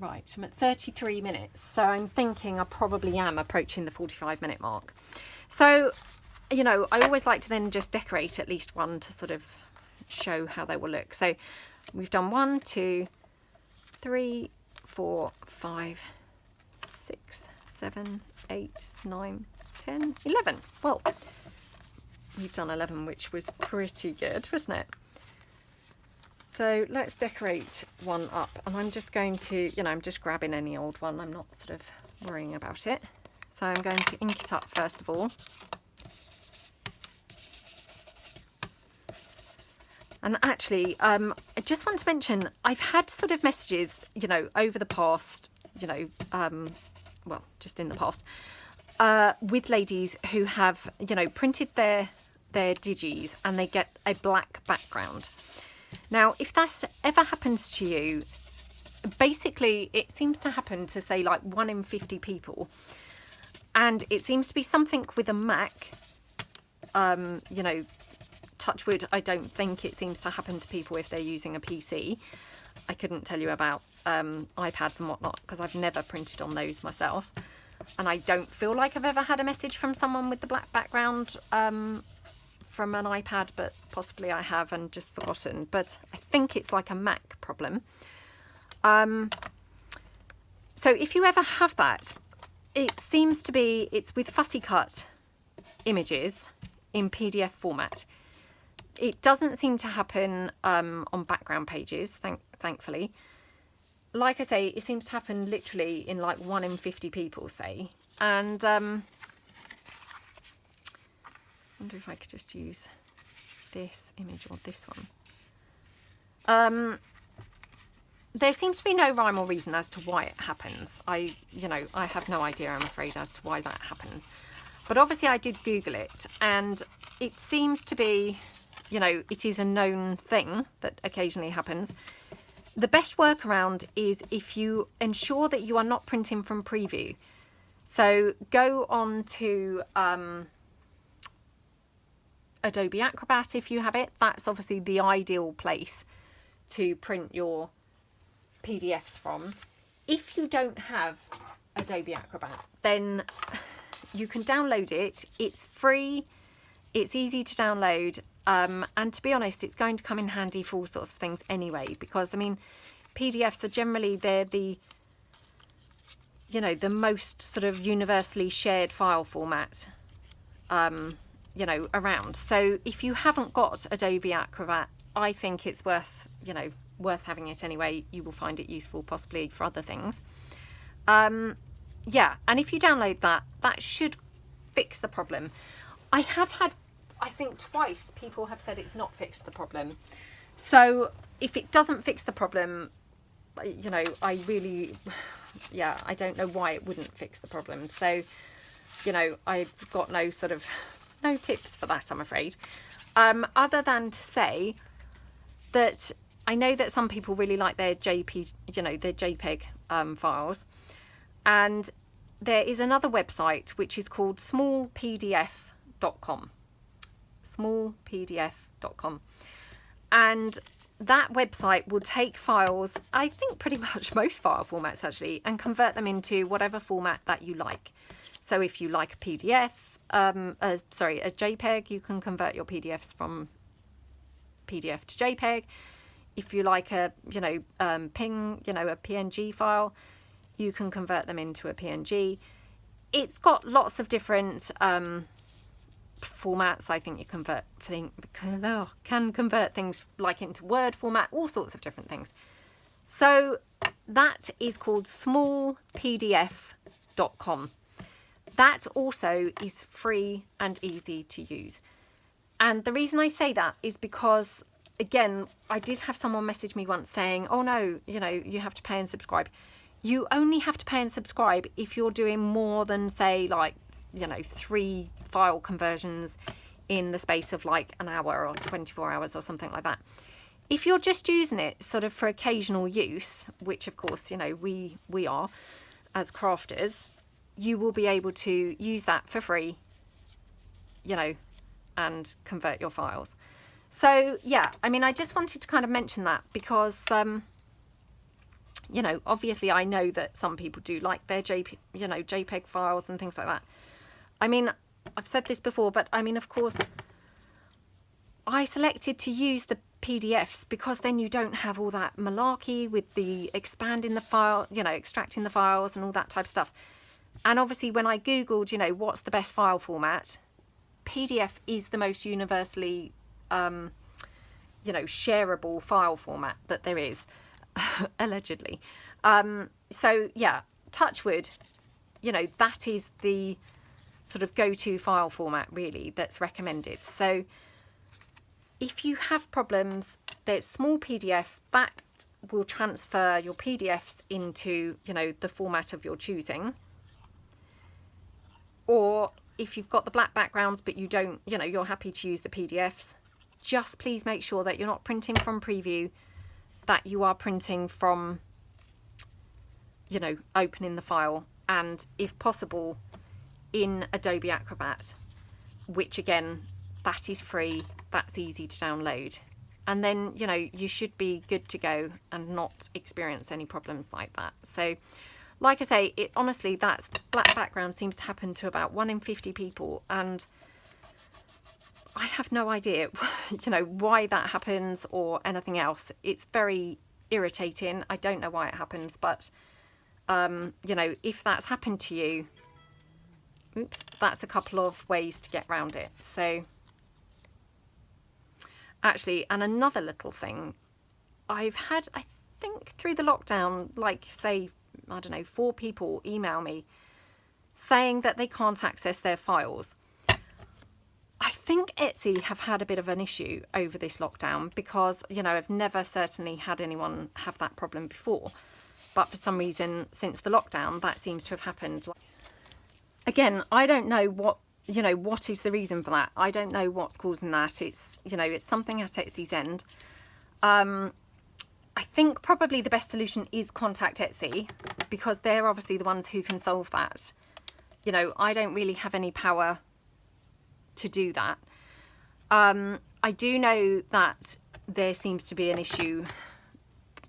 Right, I'm at 33 minutes. So I'm thinking I probably am approaching the 45-minute mark. So, you know, I always like to then just decorate at least one to sort of show how they will look. So we've done 1, 2, 3, 4, 5, 6, 7, 8, 9, 10, 11. Well, we've done 11, which was pretty good, wasn't it? So let's decorate one up. And I'm just going to, you know, I'm just grabbing any old one. I'm not sort of worrying about it. So I'm going to ink it up first of all. And actually, I just want to mention, I've had sort of messages, you know, over the past, you know, well, just in the past, with ladies who have, you know, printed their digis and they get a black background. Now, if that ever happens to you, basically it seems to happen to, say, like 1 in 50 people, and it seems to be something with a Mac. You know, touch wood, I don't think it seems to happen to people if they're using a PC. I couldn't tell you about iPads and whatnot, because I've never printed on those myself, and I don't feel like I've ever had a message from someone with the black background from an iPad, but possibly I have and just forgotten. But I think it's like a Mac problem. So if you ever have that, it seems to be, it's with fussy cut images in PDF format. It doesn't seem to happen on background pages, thankfully. Like I say, it seems to happen literally in like 1 in 50 people, say. And I wonder if I could just use this image or this one. There seems to be no rhyme or reason as to why it happens. I have no idea, I'm afraid, as to why that happens. But obviously I did Google it, and it seems to be, you know, it is a known thing that occasionally happens. The best workaround is if you ensure that you are not printing from preview. So go on to Adobe Acrobat if you have it. That's obviously the ideal place to print your PDFs from. If you don't have Adobe Acrobat, then you can download it. It's free, it's easy to download, and to be honest, it's going to come in handy for all sorts of things anyway, because I mean, PDFs are generally, they're the, you know, the most sort of universally shared file format you know, around. So if you haven't got Adobe Acrobat, I think it's worth, you know, worth having it anyway. You will find it useful possibly for other things. Yeah, and if you download that, that should fix the problem. I have had, I think twice, people have said it's not fixed the problem. So if it doesn't fix the problem, you know, I really, yeah, I don't know why it wouldn't fix the problem. So, you know, I've got no sort of, no tips for that, I'm afraid. Other than to say that I know that some people really like their JPEG, you know, their JPEG files. And there is another website which is called smallpdf.com. Smallpdf pdf.com. And that website will take files, I think pretty much most file formats actually, and convert them into whatever format that you like. So if you like a PDF, a JPEG, you can convert your PDFs from PDF to JPEG. If you like a, PNG, a PNG file, you can convert them into a PNG. It's got lots of different formats. I think you can convert things like into Word format, all sorts of different things. So that is called smallpdf.com. That also is free and easy to use. And the reason I say that is because, again, I did have someone message me once saying, oh no, you have to pay and subscribe. You only have to pay and subscribe if you're doing more than, say, 3 file conversions in the space of like an hour or 24 hours or something like that. If you're just using it sort of for occasional use, which of course, we are as crafters, you will be able to use that for free, and convert your files. So yeah, I just wanted to kind of mention that because, obviously I know that some people do like their JPEG files and things like that. I've said this before, but of course, I selected to use the PDFs because then you don't have all that malarkey with the expanding the file, extracting the files and all that type of stuff. And obviously when I Googled, what's the best file format, PDF is the most universally, shareable file format that there is, allegedly. So yeah, touch wood, that is the sort of go-to file format really that's recommended. So if you have problems, there's small PDF that will transfer your PDFs into, the format of your choosing. Or if you've got the black backgrounds, but you don't, you're happy to use the PDFs, just please make sure that you're not printing from preview, that you are printing from, opening the file, and if possible, in Adobe Acrobat, which again, that is free, that's easy to download. And then, you should be good to go and not experience any problems like that. So, like I say, it honestly, that's black background seems to happen to about 1 in 50 people. And I have no idea, why that happens or anything else. It's very irritating. I don't know why it happens, but, if that's happened to you, that's a couple of ways to get around it. So actually, and another little thing, I've had, I think through the lockdown, like say, 4 people email me saying that they can't access their files. I think Etsy have had a bit of an issue over this lockdown because, I've never certainly had anyone have that problem before. But for some reason, since the lockdown, that seems to have happened. Again, I don't know what is the reason for that. I don't know what's causing that. It's, it's something at Etsy's end. I think probably the best solution is contact Etsy because they're obviously the ones who can solve that. I don't really have any power to do that. I do know that there seems to be an issue,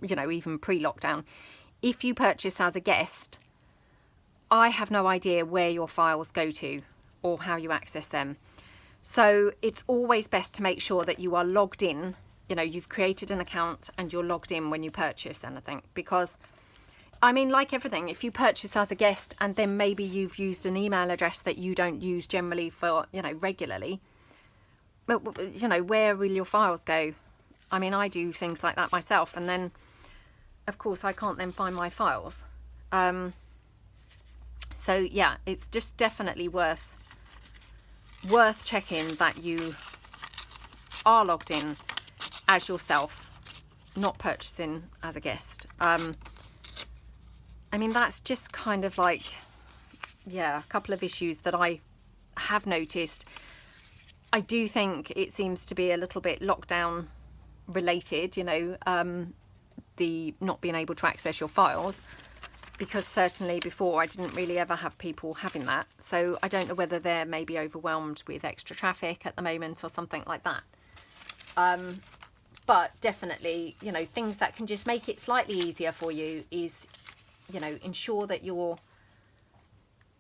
even pre-lockdown. If you purchase as a guest, I have no idea where your files go to or how you access them. So it's always best to make sure that you are logged in, you've created an account and you're logged in when you purchase anything. Because, like everything, if you purchase as a guest and then maybe you've used an email address that you don't use generally for, regularly, where will your files go? I do things like that myself, and then, of course, I can't then find my files. So yeah, it's just definitely worth checking that you are logged in as yourself, not purchasing as a guest. That's just kind of like, yeah, a couple of issues that I have noticed. I do think it seems to be a little bit lockdown related, the not being able to access your files. Because certainly before I didn't really ever have people having that. So I don't know whether they're maybe overwhelmed with extra traffic at the moment or something like that. But definitely, you know, things that can just make it slightly easier for you is, you know, ensure that you're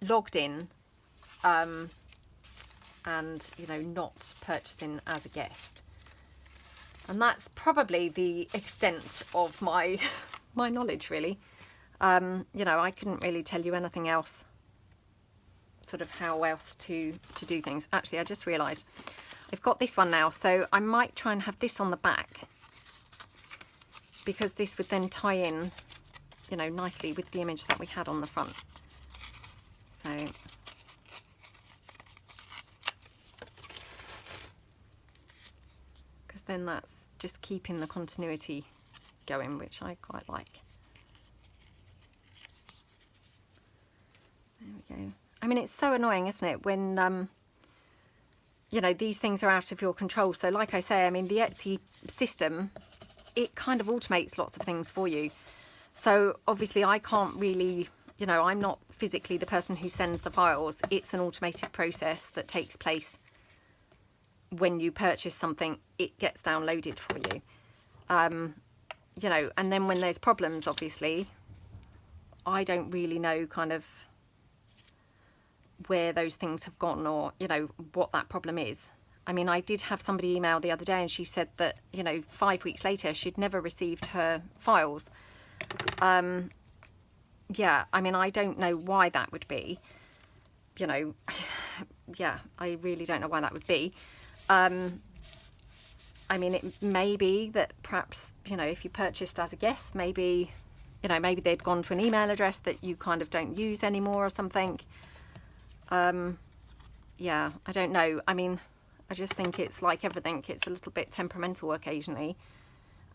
logged in, and, you know, not purchasing as a guest. And that's probably the extent of my my knowledge, really. You know, I couldn't really tell you anything else, sort of how else to do things. Actually, I just realised I've got this one now, so I might try and have this on the back, because this would then tie in, you know, nicely with the image that we had on the front. So because then that's just keeping the continuity going, which I quite like. There we go. I mean, it's so annoying, isn't it, when you know, these things are out of your control. So like I say, I mean, the Etsy system, it kind of automates lots of things for you. So obviously I can't really, you know, I'm not physically the person who sends the files. It's an automated process that takes place when you purchase something. It gets downloaded for you. You know, and then when there's problems, obviously, I don't really know kind of where those things have gone, or, you know, what that problem is. I mean, I did have somebody email the other day and she said that, you know, 5 weeks later she'd never received her files. Yeah, I mean, I don't know why that would be, you know. Yeah, I really don't know why that would be. I mean, it may be that perhaps, you know, if you purchased as a guest, maybe, you know, maybe they'd gone to an email address that you kind of don't use anymore or something. Yeah, I don't know. I mean, I just think it's like everything. It's a little bit temperamental occasionally,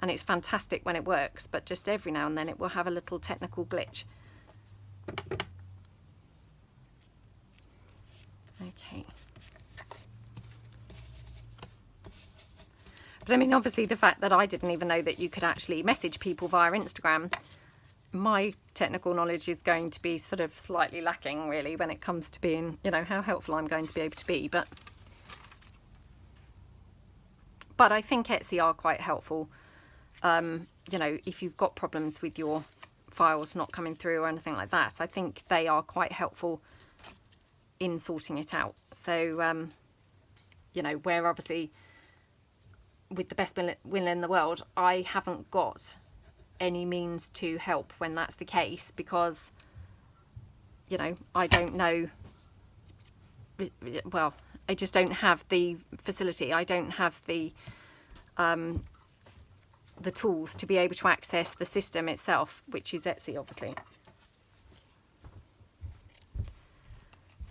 and it's fantastic when it works, but just every now and then it will have a little technical glitch. Okay. But I mean, obviously the fact that I didn't even know that you could actually message people via Instagram, my technical knowledge is going to be sort of slightly lacking, really, when it comes to being, you know, how helpful I'm going to be able to be. But I think Etsy are quite helpful. You know, if you've got problems with your files not coming through or anything like that, I think they are quite helpful in sorting it out. So, you know, where obviously with the best will in the world, I haven't got any means to help when that's the case, because, you know, I don't know, well, I just don't have the facility. I don't have the tools to be able to access the system itself, which is Etsy, obviously.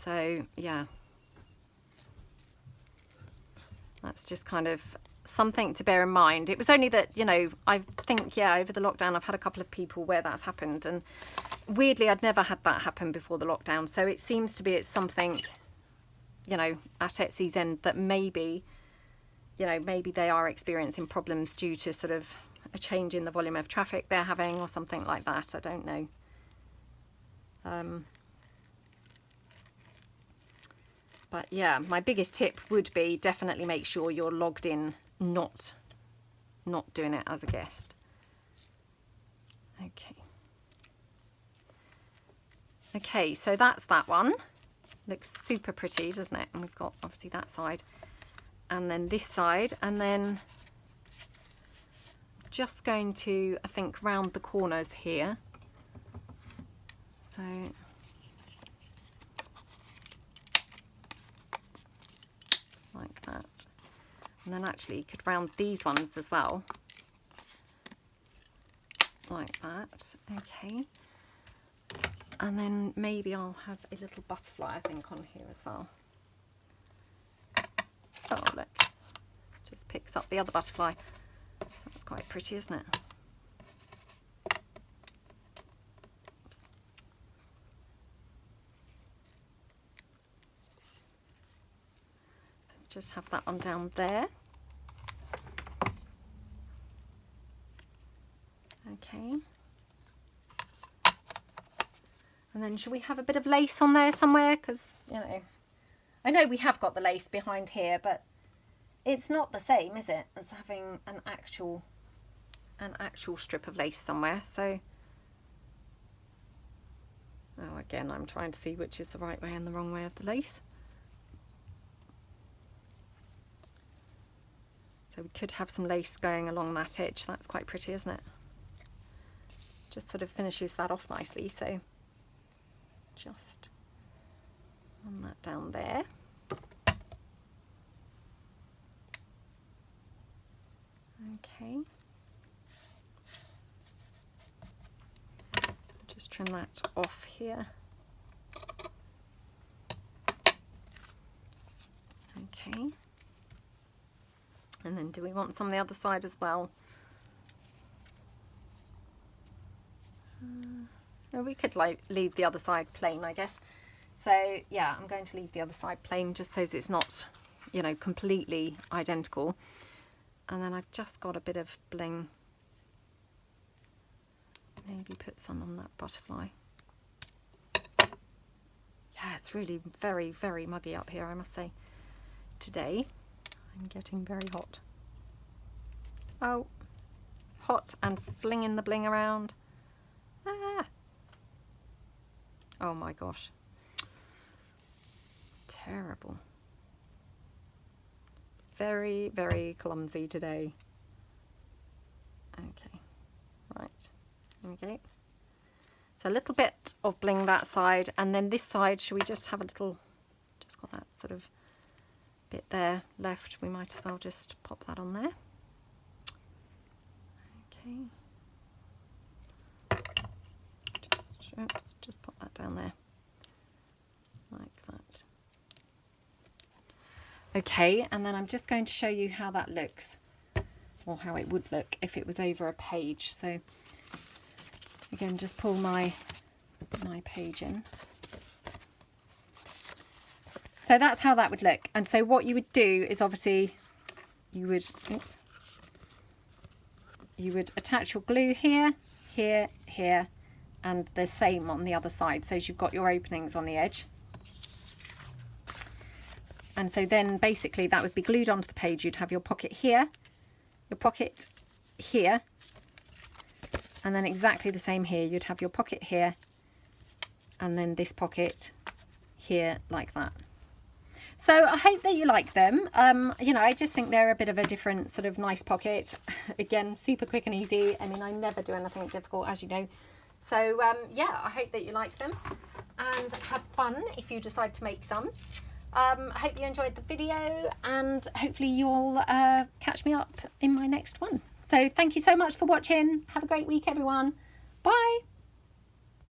So yeah, that's just kind of something to bear in mind. It was only that, you know, I think, yeah, over the lockdown I've had a couple of people where that's happened, and weirdly I'd never had that happen before the lockdown. So it seems to be it's something, you know, at Etsy's end that maybe, you know, maybe they are experiencing problems due to sort of a change in the volume of traffic they're having or something like that. I don't know. But yeah, my biggest tip would be definitely make sure you're logged in, not doing it as a guest. Okay. Okay, so that's that one. Looks super pretty, doesn't it? And we've got obviously that side and then this side, and then just going to, I think, round the corners here. So like that. And then actually you could round these ones as well. Like that. Okay. And then maybe I'll have a little butterfly, I think, on here as well. Oh, look. Just picks up the other butterfly. That's quite pretty, isn't it? Just have that one down there. Okay. And then should we have a bit of lace on there somewhere? Because, you know, I know we have got the lace behind here, but it's not the same, is it, as having an actual strip of lace somewhere. So, oh, again, I'm trying to see which is the right way and the wrong way of the lace. So we could have some lace going along that edge. That's quite pretty, isn't it? Just sort of finishes that off nicely. So just run that down there. Okay. Just trim that off here. Okay. And then do we want some on the other side as well? Well, we could leave the other side plain, I guess. So yeah, I'm going to leave the other side plain just so it's not, you know, completely identical. And then I've just got a bit of bling. Maybe put some on that butterfly. Yeah, it's really very, very muggy up here, I must say. Today, I'm getting very hot. Oh, hot and flinging the bling around. Ah. Oh my gosh. Terrible. Very, very clumsy today. Okay, right, there we go. So a little bit of bling that side, and then this side, should we just have a little, just got that sort of bit there left, we might as well just pop that on there. Okay. Just pop that down there, like that. Okay, and then I'm just going to show you how that looks, or how it would look if it was over a page. So again, just pull my page in. So that's how that would look. And so what you would do is obviously you would, oops, you would attach your glue here, here, here, and the same on the other side. So you've got your openings on the edge. And so then basically that would be glued onto the page. You'd have your pocket here, your pocket here, and then exactly the same here. You'd have your pocket here, and then this pocket here, like that. So I hope that you like them. You know, I just think they're a bit of a different sort of nice pocket. Again, super quick and easy. I mean, I never do anything difficult, as you know. So yeah, I hope that you like them and have fun if you decide to make some. I hope you enjoyed the video, and hopefully you'll catch me up in my next one. So thank you so much for watching. Have a great week, everyone. Bye.